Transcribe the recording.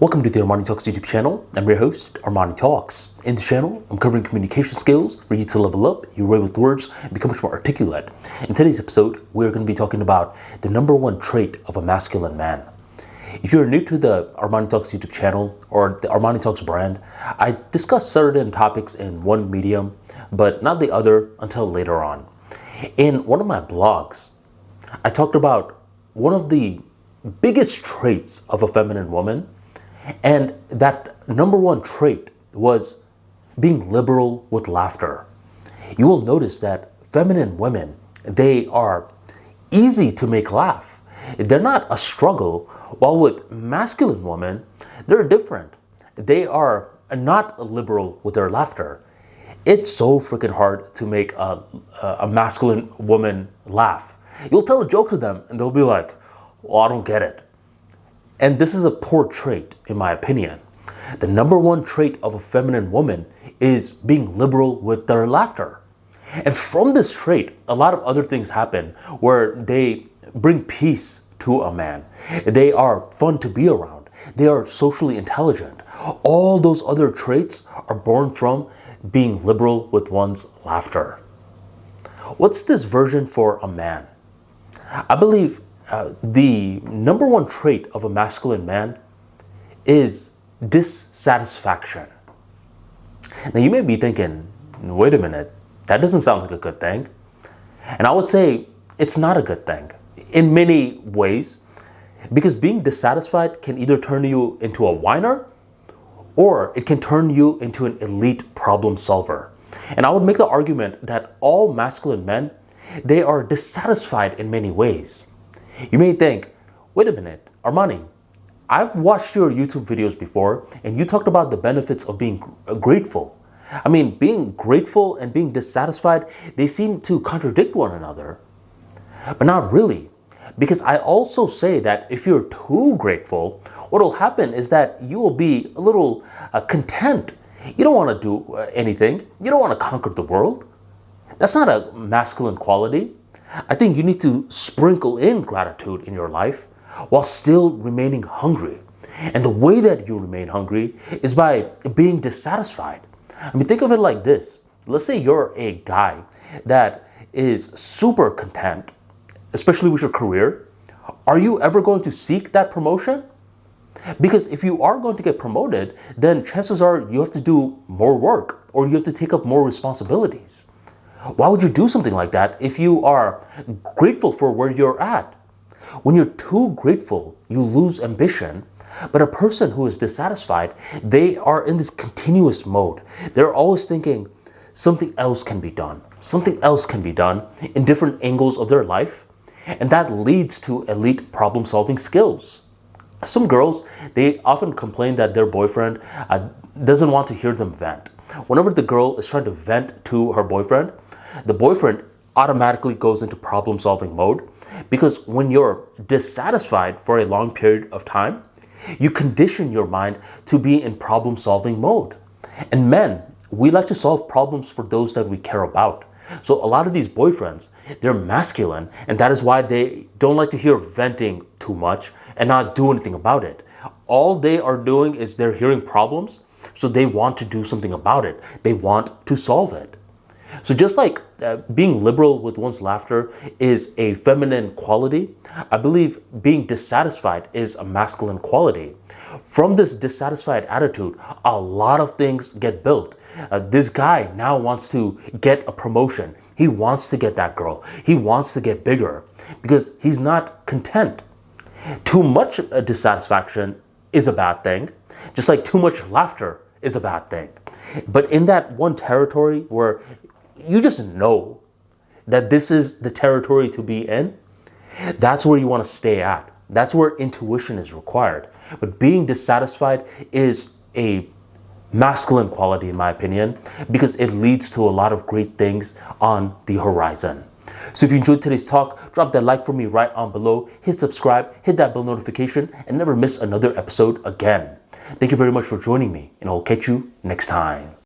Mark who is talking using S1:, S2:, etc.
S1: Welcome to the ArmaniTalks YouTube channel. I'm your host, ArmaniTalks. In the channel, I'm covering communication skills for you to level up your way with words and become much more articulate. In today's episode, we're going to be talking about the number one trait of a masculine man. If you're new to the ArmaniTalks YouTube channel or the ArmaniTalks brand, I discuss certain topics in one medium, but not the other until later on. In one of my blogs, I talked about one of the biggest traits of a feminine woman. And that number one trait was being liberal with laughter. You will notice that feminine women, they are easy to make laugh. They're not a struggle, while with masculine women, they're different. They are not liberal with their laughter. It's so freaking hard to make a masculine woman laugh. You'll tell a joke to them and they'll be like, well, I don't get it. And this is a poor trait, in my opinion. The number one trait of a feminine woman is being liberal with their laughter. And from this trait, a lot of other things happen where they bring peace to a man. They are fun to be around. They are socially intelligent. All those other traits are born from being liberal with one's laughter. What's this version for a man? I believe the number one trait of a masculine man is dissatisfaction. Now you may be thinking, wait a minute, that doesn't sound like a good thing. And I would say it's not a good thing in many ways, because being dissatisfied can either turn you into a whiner or it can turn you into an elite problem solver. And I would make the argument that all masculine men, they are dissatisfied in many ways. You may think, wait a minute, Armani, I've watched your YouTube videos before and you talked about the benefits of being grateful. I mean, being grateful and being dissatisfied, they seem to contradict one another. But not really, because I also say that if you're too grateful, what will happen is that you will be a little content. You don't want to do anything. You don't want to conquer the world. That's not a masculine quality. I think you need to sprinkle in gratitude in your life while still remaining hungry. And the way that you remain hungry is by being dissatisfied. I mean, think of it like this. Let's say you're a guy that is super content, especially with your career. Are you ever going to seek that promotion? Because if you are going to get promoted, then chances are you have to do more work or you have to take up more responsibilities. Why would you do something like that if you are grateful for where you're at? When you're too grateful, you lose ambition. But a person who is dissatisfied, they are in this continuous mode. They're always thinking something else can be done. Something else can be done in different angles of their life. And that leads to elite problem-solving skills. Some girls, they often complain that their boyfriend doesn't want to hear them vent. Whenever the girl is trying to vent to her boyfriend, the boyfriend automatically goes into problem-solving mode, because when you're dissatisfied for a long period of time, you condition your mind to be in problem-solving mode. And men, we like to solve problems for those that we care about. So a lot of these boyfriends, they're masculine, and that is why they don't like to hear venting too much and not do anything about it. All they are doing is they're hearing problems, so they want to do something about it. They want to solve it. So just like being liberal with one's laughter is a feminine quality, I believe being dissatisfied is a masculine quality. From this dissatisfied attitude, a lot of things get built. This guy now wants to get a promotion. He wants to get that girl. He wants to get bigger because he's not content. Too much dissatisfaction is a bad thing, just like too much laughter is a bad thing. But in that one territory where you just know that this is the territory to be in, that's where you want to stay at. That's where intuition is required. But being dissatisfied is a masculine quality, in my opinion, because it leads to a lot of great things on the horizon. So if you enjoyed today's talk, drop that like for me right on below, hit subscribe, hit that bell notification, and never miss another episode again. Thank you very much for joining me, and I'll catch you next time.